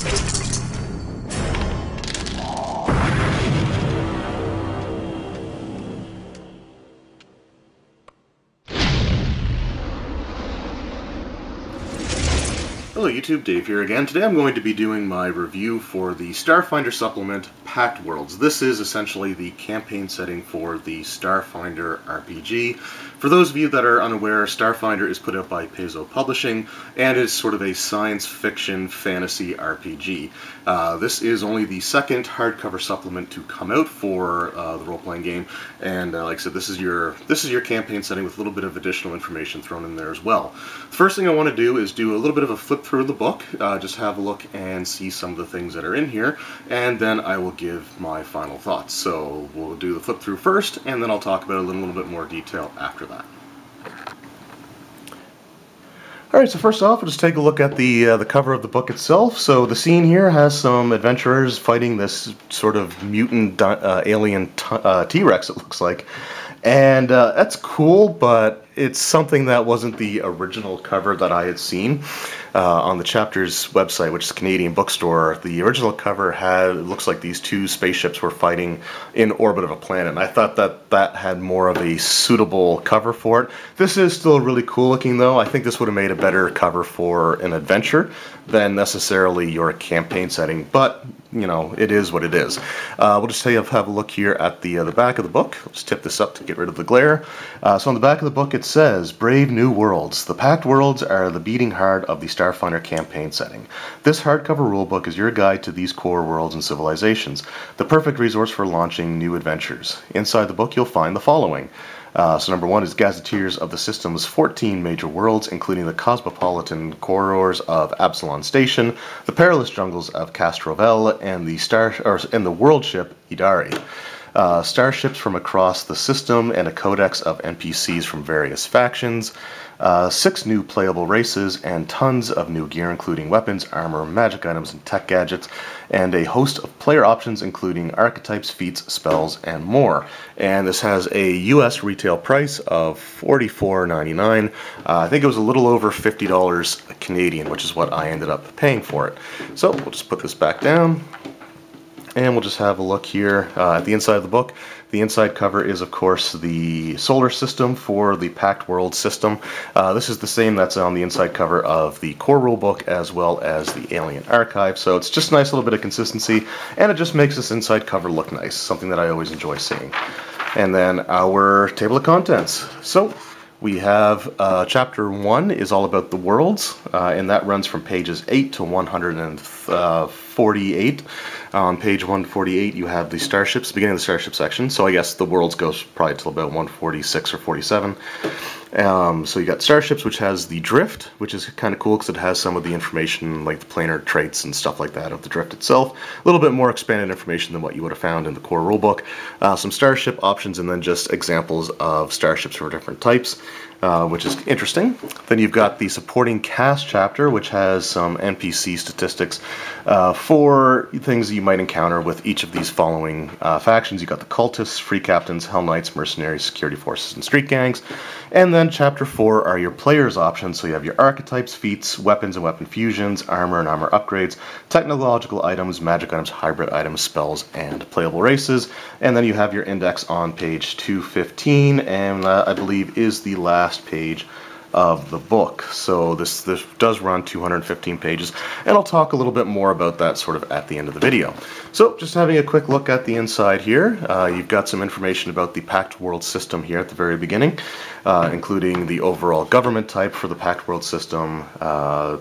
Hello YouTube, Dave here again. Today I'm going to be doing my review for the Starfinder supplement, Pact Worlds. This is essentially the campaign setting for the Starfinder RPG. For those of you that are unaware, Starfinder is put out by Paizo Publishing and is sort of a science fiction fantasy RPG. This is only the second hardcover supplement to come out for the role-playing game, and like I said, this is your campaign setting with a little bit of additional information thrown in there as well. The first thing I want to do is do a little bit of a flip through the book, just have a look and see some of the things that are in here, and then I will give my final thoughts. So we'll do the flip through first, and then I'll talk about it in a little bit more detail after that. Alright, so first off, we'll just take a look at the cover of the book itself. So the scene here has some adventurers fighting this sort of mutant alien T-Rex, it looks like. And that's cool, but it's something that wasn't the original cover that I had seen on the chapter's website, which is a Canadian bookstore. The original cover it looks like these two spaceships were fighting in orbit of a planet, and I thought that had more of a suitable cover for it. This is still really cool looking though. I think this would have made a better cover for an adventure than necessarily your campaign setting, but you know, it is what it is. We'll just have a look here at the back of the book. Let's tip this up to get rid of the glare. So on the back of the book it says, "Brave New Worlds. The Pact Worlds are the beating heart of the Starfinder campaign setting. This hardcover rulebook is your guide to these core worlds and civilizations, the perfect resource for launching new adventures. Inside the book you'll find the following. So number one is gazetteers of the system's 14 major worlds, including the cosmopolitan corridors of Absalon Station, the perilous jungles of Castrovel, and the world ship Idari. Starships from across the system and a codex of NPCs from various factions, 6 new playable races, and tons of new gear including weapons, armor, magic items, and tech gadgets, and a host of player options including archetypes, feats, spells, and more." And this has a US retail price of $44.99. I think it was a little over $50 Canadian, which is what I ended up paying for it. So we'll just put this back down. And we'll just have a look here at the inside of the book. The inside cover is, of course, the solar system for the Pact World system. This is the same that's on the inside cover of the core rulebook as well as the Alien Archive. So it's just a nice little bit of consistency, and it just makes this inside cover look nice, something that I always enjoy seeing. And then our table of contents. So we have Chapter 1 is all about the worlds, and that runs from pages 8 to 148. On page 148 you have the starships, beginning of the starship section, so I guess the worlds goes probably till about 146 or 47. So you got starships, which has the drift, which is kind of cool because it has some of the information like the planar traits and stuff like that of the drift itself. A little bit more expanded information than what you would have found in the core rulebook. Some starship options, and then just examples of starships for different types, which is interesting. Then you've got the supporting cast chapter, which has some NPC statistics for things you might encounter with each of these following factions. You've got the cultists, free captains, hell knights, mercenaries, security forces, and street gangs. And then Chapter 4 are your players options, so you have your archetypes, feats, weapons and weapon fusions, armor and armor upgrades, technological items, magic items, hybrid items, spells, and playable races. And then you have your index on page 215, and I believe is the last page of the book. So this does run 215 pages, and I'll talk a little bit more about that sort of at the end of the video. So just having a quick look at the inside here, you've got some information about the Pact World system here at the very beginning, including the overall government type for the Pact World system,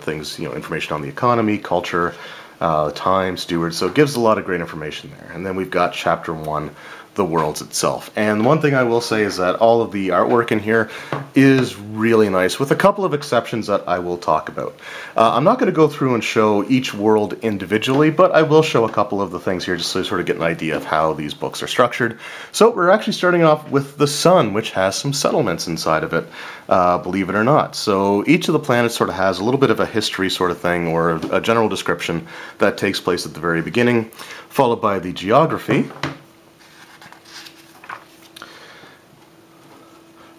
things, information on the economy, culture, time, stewards, so it gives a lot of great information there. And then we've got Chapter 1, the worlds itself. And one thing I will say is that all of the artwork in here is really nice, with a couple of exceptions that I will talk about. I'm not going to go through and show each world individually, but I will show a couple of the things here just so you sort of get an idea of how these books are structured. So we're actually starting off with the sun, which has some settlements inside of it, believe it or not. So each of the planets sort of has a little bit of a history sort of thing, or a general description that takes place at the very beginning, followed by the geography,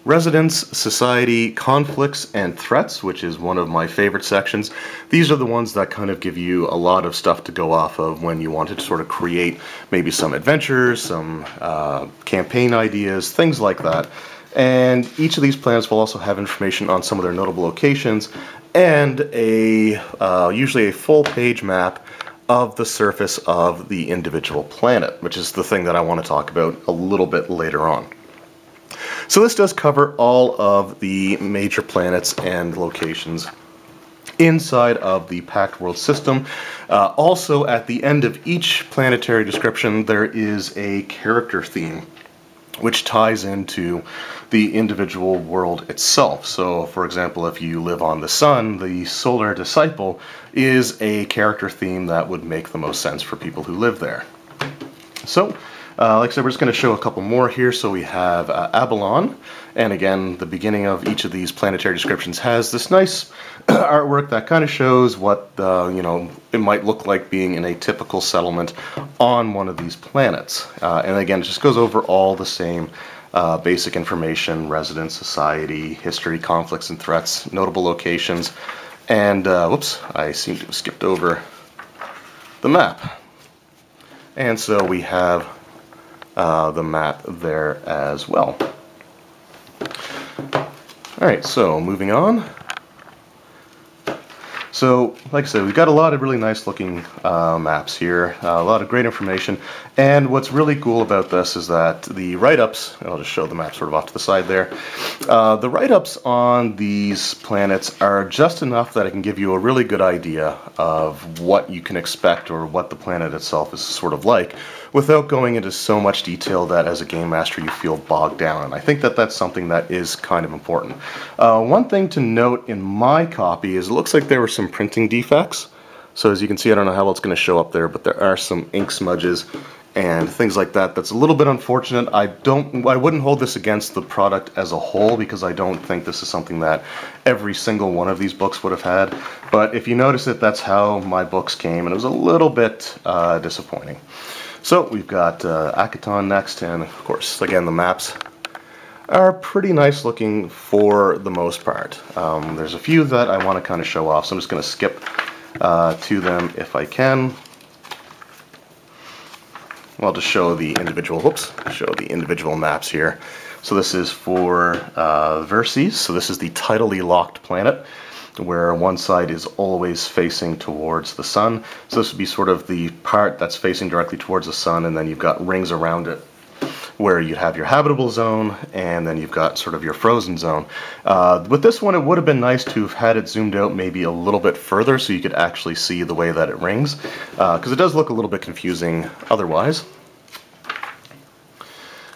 Residence, Society, Conflicts, and Threats, which is one of my favorite sections. These are the ones that kind of give you a lot of stuff to go off of when you want to sort of create maybe some adventures, some campaign ideas, things like that. And each of these planets will also have information on some of their notable locations and usually a full page map of the surface of the individual planet, which is the thing that I want to talk about a little bit later on. So this does cover all of the major planets and locations inside of the Pact World system. Also, at the end of each planetary description, there is a character theme, which ties into the individual world itself. So, for example, if you live on the Sun, the Solar Disciple is a character theme that would make the most sense for people who live there. So, like I said, we're just going to show a couple more here. So we have Abalon, and again, the beginning of each of these planetary descriptions has this nice artwork that kind of shows what it might look like being in a typical settlement on one of these planets. And again, it just goes over all the same basic information: residence, society, history, conflicts and threats, notable locations, and whoops, I seem to have skipped over the map. And so we have the map there as well. Alright, so moving on. So, like I said, we've got a lot of really nice looking maps here, a lot of great information, and what's really cool about this is that the write-ups, I'll just show the map sort of off to the side there, the write-ups on these planets are just enough that it can give you a really good idea of what you can expect or what the planet itself is sort of like, without going into so much detail that as a game master you feel bogged down. And I think that that's something that is kind of important. One thing to note in my copy is it looks like there were some printing defects. So as you can see, I don't know how well it's going to show up there, but there are some ink smudges and things like that. That's a little bit unfortunate. I wouldn't hold this against the product as a whole, because I don't think this is something that every single one of these books would have had. But if you notice it, that's how my books came, and it was a little bit disappointing. So we've got Akaton next, and of course, again, the maps are pretty nice looking for the most part. There's a few that I want to kind of show off, so I'm just going to skip to them if I can. I'll just show the individual maps here. So this is for Verces, so this is the tidally locked planet, where one side is always facing towards the sun. So this would be sort of the part that's facing directly towards the sun, and then you've got rings around it where you have your habitable zone, and then you've got sort of your frozen zone. With this one, it would have been nice to have had it zoomed out maybe a little bit further so you could actually see the way that it rings, because it does look a little bit confusing otherwise.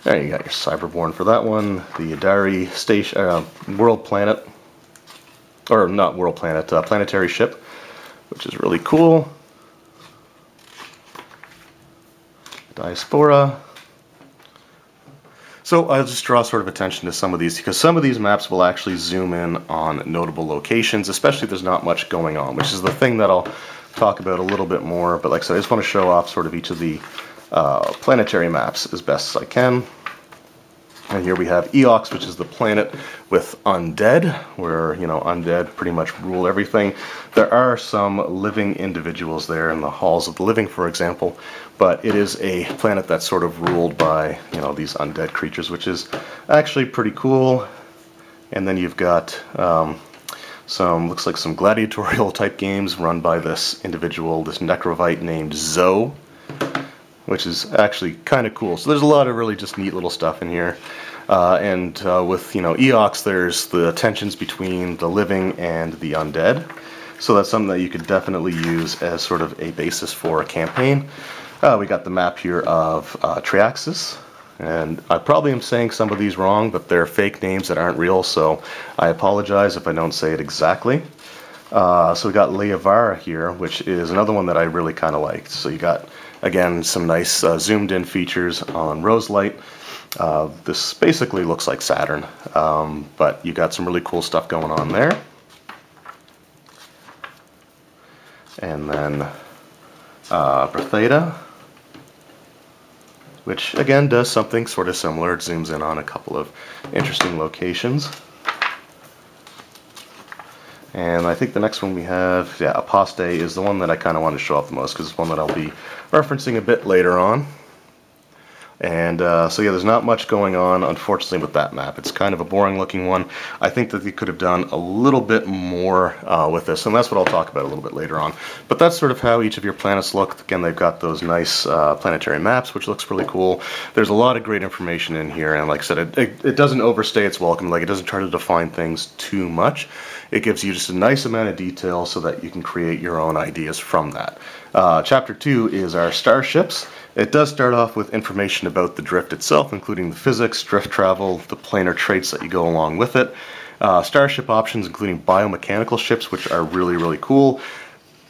There you got your Cyberborn for that one, the Adari station, world planet, or not world planet, planetary ship, which is really cool. Diaspora. So I'll just draw sort of attention to some of these, because some of these maps will actually zoom in on notable locations, especially if there's not much going on, which is the thing that I'll talk about a little bit more. But like I said, I just want to show off sort of each of the planetary maps as best as I can. And here we have Eox, which is the planet with undead, where, you know, undead pretty much rule everything. There are some living individuals there in the Halls of the Living, for example, but it is a planet that's sort of ruled by, you know, these undead creatures, which is actually pretty cool. And then you've got looks like some gladiatorial type games run by this individual, this necrovite named Zoe, which is actually kind of cool. So there's a lot of really just neat little stuff in here. With, you know, Eox, there's the tensions between the living and the undead. So that's something that you could definitely use as sort of a basis for a campaign. We got the map here of Triaxis, and I probably am saying some of these wrong, but they're fake names that aren't real, so I apologize if I don't say it exactly. So we got Leavara here, which is another one that I really kind of liked. So you got, again, some nice zoomed in features on Roselight. This basically looks like Saturn, but you got some really cool stuff going on there. And then Bertheta. which again does something sort of similar. It zooms in on a couple of interesting locations. And I think the next one we have, yeah, Apostate, is the one that I kind of want to show off the most because it's one that I'll be referencing a bit later on. And so yeah, there's not much going on, unfortunately, with that map. It's kind of a boring looking one. I think that they could have done a little bit more with this, and that's what I'll talk about a little bit later on. But that's sort of how each of your planets look. Again, they've got those nice planetary maps, which looks really cool. There's a lot of great information in here, and like I said, it doesn't overstay its welcome. Like, it doesn't try to define things too much. It gives you just a nice amount of detail so that you can create your own ideas from that. Chapter 2 is our Starships. It does start off with information about the drift itself, including the physics, drift travel, the planar traits that you go along with it. Starship options, including biomechanical ships, which are really, really cool.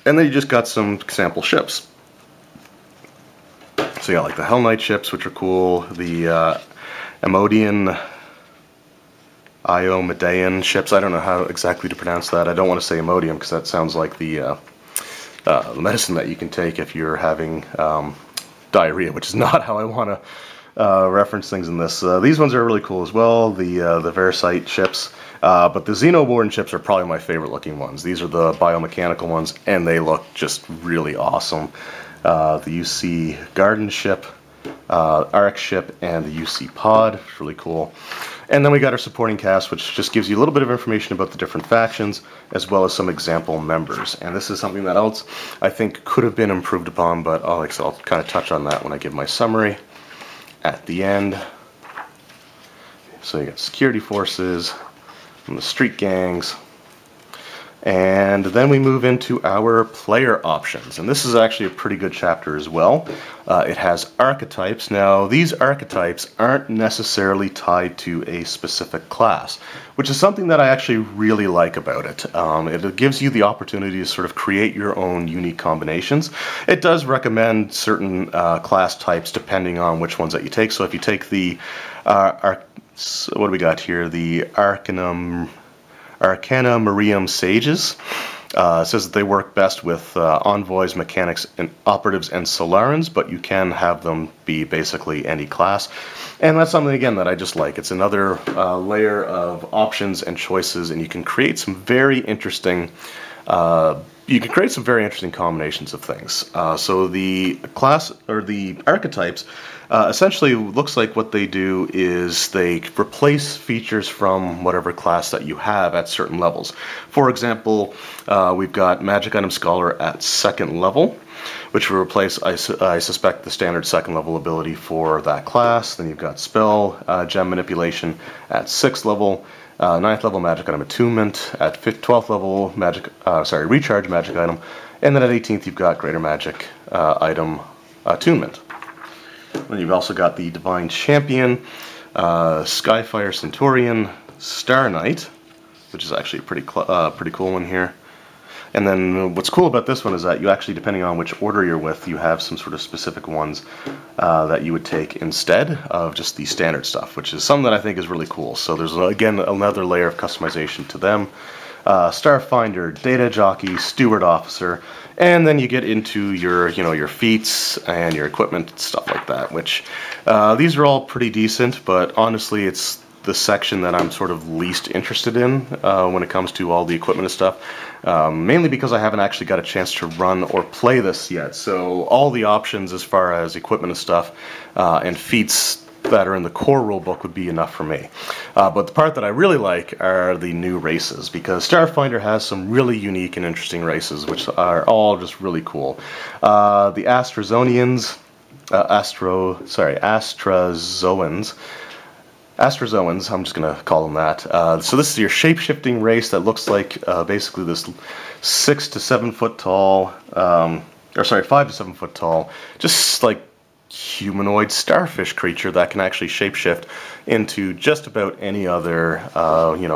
And then you just got some sample ships. So you got like the Hell Knight ships, which are cool. The Amodian, Iomedean ships. I don't know how exactly to pronounce that. I don't want to say Imodium because that sounds like the medicine that you can take if you're having diarrhea, which is not how I want to reference things in this. These ones are really cool as well, the Veracite ships, but the Xenoborn ships are probably my favorite looking ones. These are the biomechanical ones, and they look just really awesome. The UC Garden ship, Arc ship, and the UC Pod, really cool. And then we got our supporting cast, which just gives you a little bit of information about the different factions, as well as some example members. And this is something that else I think could have been improved upon, but I'll kind of touch on that when I give my summary at the end. So you got security forces, and the street gangs, and then we move into our player options. And this is actually a pretty good chapter as well. It has archetypes. Now, these archetypes aren't necessarily tied to a specific class, which is something that I actually really like about it. It gives you the opportunity to sort of create your own unique combinations. It does recommend certain class types depending on which ones that you take. So if you take the, what do we got here? The Arcana Miriam Sages. It says that they work best with envoys, mechanics, and operatives, and Solarans, but you can have them be basically any class. And that's something, again, that I just like. It's another layer of options and choices, and you can create some very interesting combinations of things. So the class, or the archetypes, essentially looks like what they do is they replace features from whatever class that you have at certain levels. For example, we've got Magic Item Scholar at 2nd level, which will replace, I suspect, the standard 2nd level ability for that class. Then you've got Spell Gem Manipulation at 6th level, 9th level Magic Item Attunement, at 12th level Recharge Magic Item, and then at 18th you've got Greater Magic Item Attunement. Then you've also got the Divine Champion, Skyfire Centurion, Star Knight, which is actually a pretty cool one here. And then what's cool about this one is that you actually, depending on which order you're with, you have some sort of specific ones that you would take instead of just the standard stuff, which is something that I think is really cool. So there's, again, another layer of customization to them. Starfinder, Data Jockey, Steward Officer, and then you get into your, your feats and your equipment, stuff like that, which these are all pretty decent, but honestly it's the section that I'm sort of least interested in when it comes to all the equipment and stuff, mainly because I haven't actually got a chance to run or play this yet. So all the options as far as equipment and stuff and feats that are in the core rulebook would be enough for me. But the part that I really like are the new races, because Starfinder has some really unique and interesting races, which are all just really cool. The Astrazonians, Astrozoans, I'm just going to call them that. So this is your shape-shifting race that looks like basically this 6 to 7 foot tall, 5 to 7 foot tall, just like humanoid starfish creature that can actually shapeshift into just about any other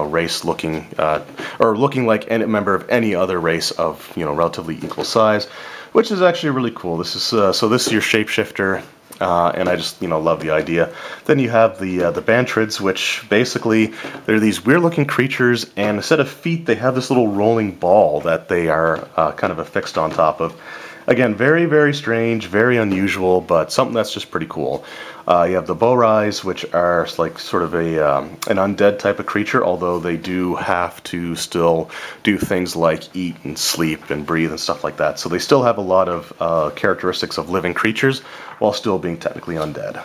race looking like any member of any other race of relatively equal size, which is actually really cool. This is so this is your shapeshifter. And I just, love the idea. Then you have the Bantrids, which basically they're these weird-looking creatures, and instead of feet, they have this little rolling ball that they are kind of affixed on top of. Again, very, very strange, very unusual, but something that's just pretty cool. You have the Borais, which are like sort of an undead type of creature, although they do have to still do things like eat and sleep and breathe and stuff like that. So they still have a lot of characteristics of living creatures while still being technically undead.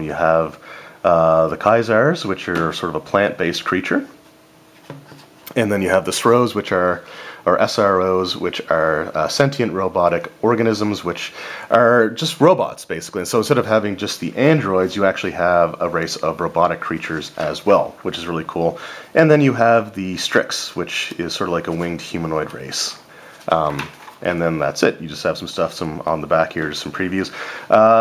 You have the Kaisars, which are sort of a plant-based creature. And then you have the SROs, which are or SROs, which are sentient robotic organisms, which are just robots, basically. And so instead of having just the androids, you actually have a race of robotic creatures as well, which is really cool. And then you have the Strix, which is sort of like a winged humanoid race. And then that's it. You just have some stuff on the back here, some previews.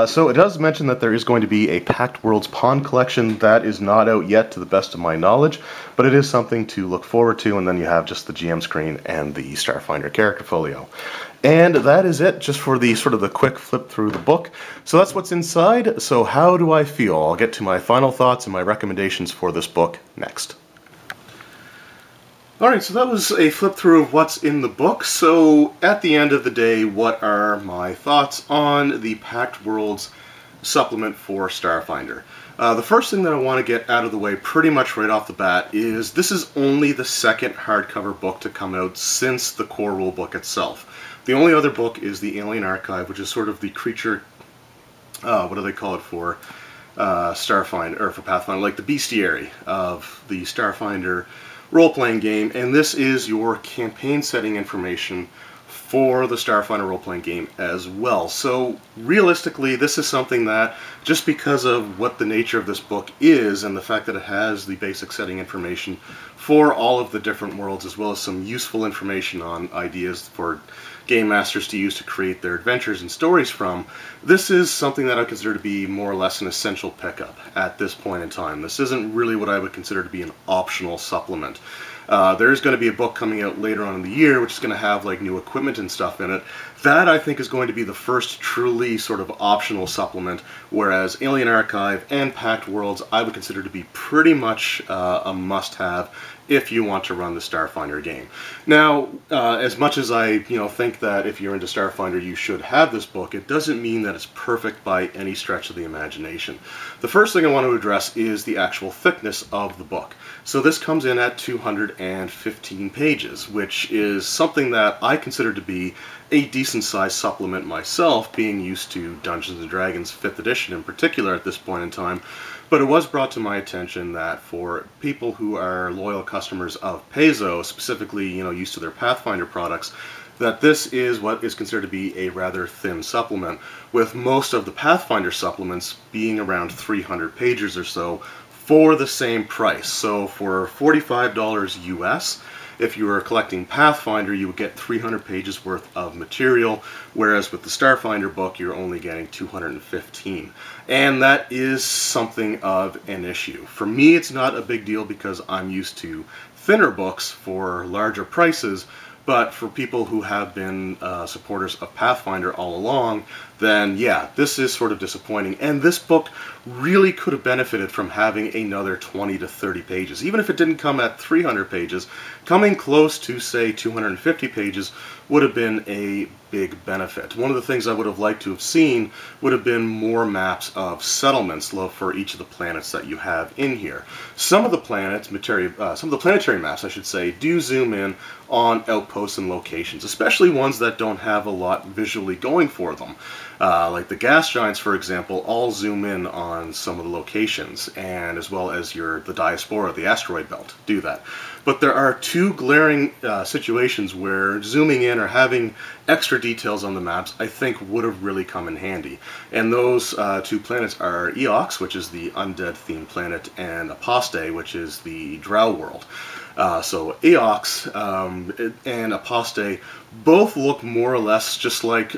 So it does mention that there is going to be a Pact Worlds Pawn collection. That is not out yet, to the best of my knowledge, but it is something to look forward to. And then you have just the GM screen and the Starfinder character folio. And that is it, just for the sort of the quick flip through the book. So that's what's inside. So how do I feel? I'll get to my final thoughts and my recommendations for this book next. Alright, so that was a flip through of what's in the book. So at the end of the day, what are my thoughts on the Pact Worlds supplement for Starfinder? The first thing that I want to get out of the way pretty much right off the bat is this is only the second hardcover book to come out since the core rulebook itself. The only other book is the Alien Archive, which is sort of the creature, what do they call it for Starfinder, or for Pathfinder, like the bestiary of the Starfinder role-playing game, and this is your campaign setting information for the Starfinder role-playing game as well. So realistically, this is something that, just because of what the nature of this book is and the fact that it has the basic setting information for all of the different worlds, as well as some useful information on ideas for game masters to use to create their adventures and stories from, this is something that I consider to be more or less an essential pickup at this point in time. This isn't really what I would consider to be an optional supplement. There's going to be a book coming out later on in the year which is going to have like new equipment and stuff in it. That I think is going to be the first truly sort of optional supplement, whereas Alien Archive and Pact Worlds I would consider to be pretty much a must-have if you want to run the Starfinder game. Now, as much as I think that if you're into Starfinder you should have this book, it doesn't mean that it's perfect by any stretch of the imagination. The first thing I want to address is the actual thickness of the book. So this comes in at 215 pages, which is something that I consider to be a decent-sized supplement myself, being used to Dungeons & Dragons 5th edition in particular at this point in time. But it was brought to my attention that for people who are loyal customers of Paizo, specifically used to their Pathfinder products, that this is what is considered to be a rather thin supplement, with most of the Pathfinder supplements being around 300 pages or so for the same price. So for $45 US, if you were collecting Pathfinder, you would get 300 pages worth of material, whereas with the Starfinder book, you're only getting 215. And that is something of an issue. For me, it's not a big deal because I'm used to thinner books for larger prices, but for people who have been supporters of Pathfinder all along, then yeah, this is sort of disappointing. And this book really could have benefited from having another 20 to 30 pages. Even if it didn't come at 300 pages, coming close to, say, 250 pages would have been a big benefit. One of the things I would have liked to have seen would have been more maps of settlements for each of the planets that you have in here. Some of the planets, some of the planetary maps, I should say, do zoom in on outposts and locations, especially ones that don't have a lot visually going for them. Like the gas giants, for example, all zoom in on some of the locations, and as well as the diaspora, the asteroid belt, do that. But there are two glaring situations where zooming in or having extra details on the maps, I think, would have really come in handy. And those two planets are Eox, which is the undead-themed planet, and Aposte, which is the drow world. So Eox and Aposte both look more or less just like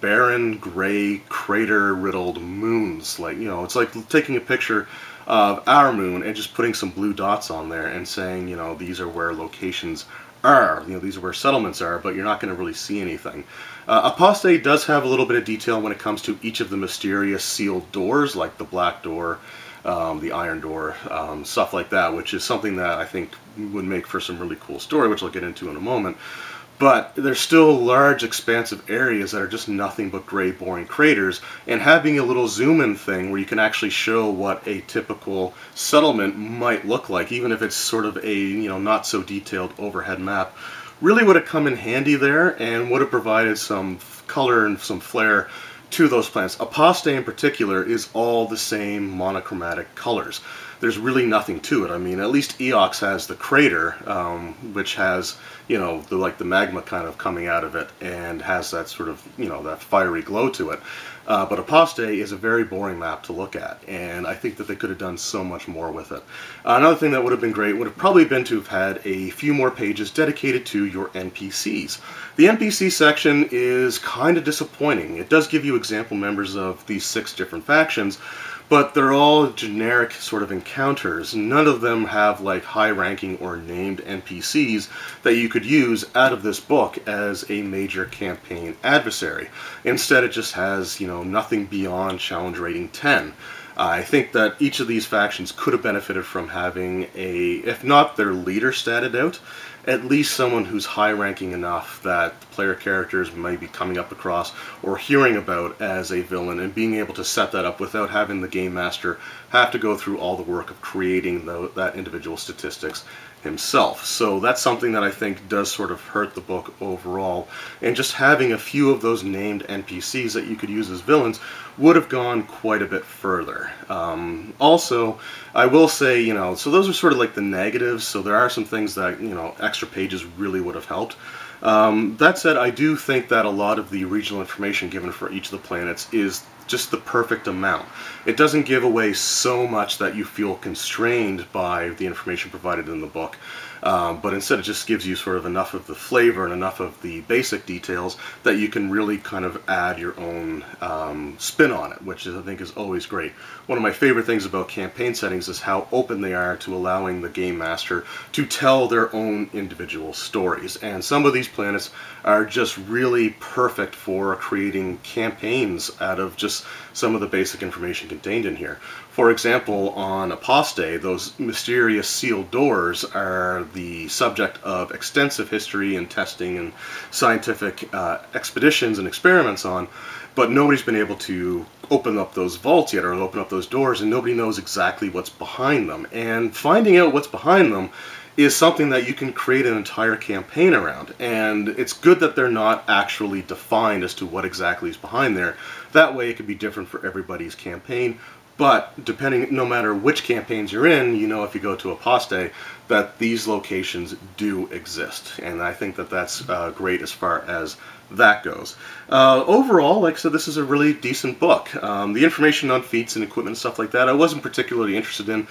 barren, gray, crater-riddled moons. Like, it's like taking a picture of our moon and just putting some blue dots on there and saying, these are where locations are, these are where settlements are, but you're not going to really see anything. Apostate does have a little bit of detail when it comes to each of the mysterious sealed doors, like the black door, the iron door, stuff like that, which is something that I think would make for some really cool story, which I'll get into in a moment. But there's still large, expansive areas that are just nothing but gray, boring craters, and having a little zoom-in thing where you can actually show what a typical settlement might look like, even if it's sort of a, not so detailed overhead map, really would have come in handy there and would have provided some color and some flair to those planets. Apostate in particular is all the same monochromatic colors. There's really nothing to it. I mean, at least Eox has the crater, which has, the magma kind of coming out of it and has that sort of, that fiery glow to it. But Apostate is a very boring map to look at, and I think that they could have done so much more with it. Another thing that would have been great would have probably been to have had a few more pages dedicated to your NPCs. The NPC section is kind of disappointing. It does give you example members of these 6 different factions, but they're all generic sort of encounters. None of them have like high-ranking or named NPCs that you could use out of this book as a major campaign adversary. Instead, it just has, nothing beyond challenge rating 10. I think that each of these factions could have benefited from having if not their leader statted out, at least someone who's high-ranking enough that the player characters may be coming up across or hearing about as a villain, and being able to set that up without having the game master have to go through all the work of creating that individual statistics himself. So that's something that I think does sort of hurt the book overall, and just having a few of those named NPCs that you could use as villains would have gone quite a bit further. Also, I will say, so those are sort of like the negatives, so there are some things that, extra pages really would have helped. That said, I do think that a lot of the regional information given for each of the planets is just the perfect amount. It doesn't give away so much that you feel constrained by the information provided in the book, but instead it just gives you sort of enough of the flavor and enough of the basic details that you can really kind of add your own spin on it, which I think is always great. One of my favorite things about campaign settings is how open they are to allowing the game master to tell their own individual stories, and some of these planets are just really perfect for creating campaigns out of just some of the basic information contained in here. For example, on Apostate, those mysterious sealed doors are the subject of extensive history and testing and scientific expeditions and experiments on, but nobody's been able to open up those vaults yet, or open up those doors, and nobody knows exactly what's behind them. And finding out what's behind them is something that you can create an entire campaign around, and it's good that they're not actually defined as to what exactly is behind there. That way it could be different for everybody's campaign, but no matter which campaigns you're in, if you go to Apostate, that these locations do exist, and I think that that's great as far as that goes. Overall, like I said, this is a really decent book. The information on feats and equipment and stuff like that I wasn't particularly interested in,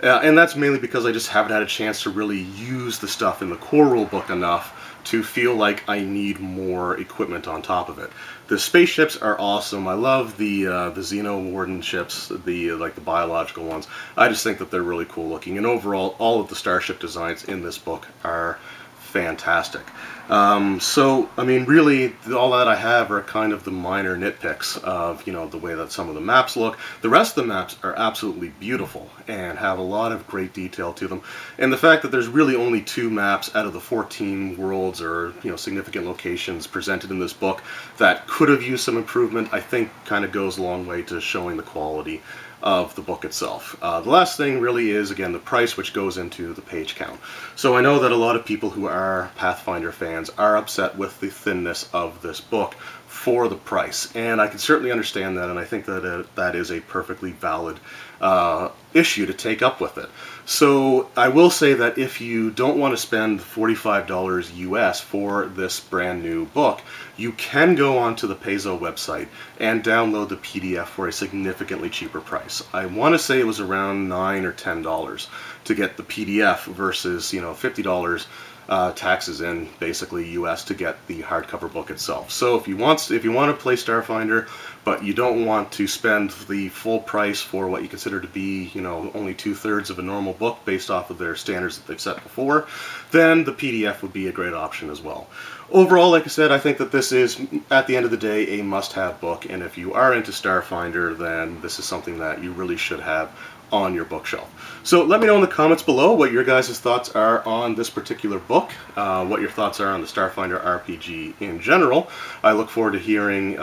and that's mainly because I just haven't had a chance to really use the stuff in the core rulebook enough to feel like I need more equipment on top of it. The spaceships are awesome. I love the Xeno Warden ships, the biological ones. I just think that they're really cool looking, and overall, all of the starship designs in this book are fantastic. So, I mean, really, all that I have are kind of the minor nitpicks of, the way that some of the maps look. The rest of the maps are absolutely beautiful and have a lot of great detail to them. And the fact that there's really only 2 maps out of the 14 worlds or, significant locations presented in this book that could have used some improvement, I think kind of goes a long way to showing the quality of the book itself. The last thing really is, again, the price, which goes into the page count. So I know that a lot of people who are Pathfinder fans are upset with the thinness of this book for the price, and I can certainly understand that, and I think that that is a perfectly valid issue to take up with it. So I will say that if you don't want to spend $45 US for this brand new book, you can go onto the Paizo website and download the PDF for a significantly cheaper price. I want to say it was around $9 or $10 to get the PDF versus $50 taxes in basically US to get the hardcover book itself. So if you want to play Starfinder, but you don't want to spend the full price for what you consider to be, you know, only 2/3 of a normal book based off of their standards that they've set before, then the PDF would be a great option as well. Overall, like I said, I think that this is, at the end of the day, a must-have book, and if you are into Starfinder, then this is something that you really should have on your bookshelf. So let me know in the comments below what your guys' thoughts are on this particular book, what your thoughts are on the Starfinder RPG in general. I look forward to hearing you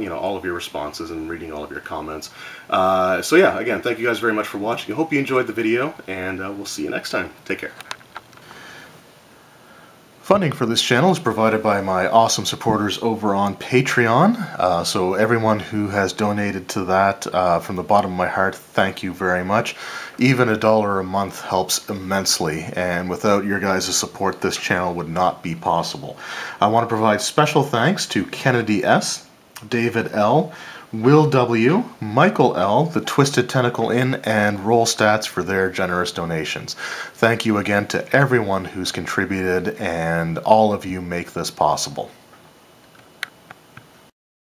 know, all of your responses and reading all of your comments. So yeah, again, thank you guys very much for watching. I hope you enjoyed the video, and we'll see you next time. Take care. Funding for this channel is provided by my awesome supporters over on Patreon. So everyone who has donated to that, from the bottom of my heart, thank you very much. Even $1 a month helps immensely, and without your guys' support, this channel would not be possible. I want to provide special thanks to Kennedy S., David L., Will W., Michael L., The Twisted Tentacle Inn, and Roll Stats for their generous donations. Thank you again to everyone who's contributed, and all of you make this possible.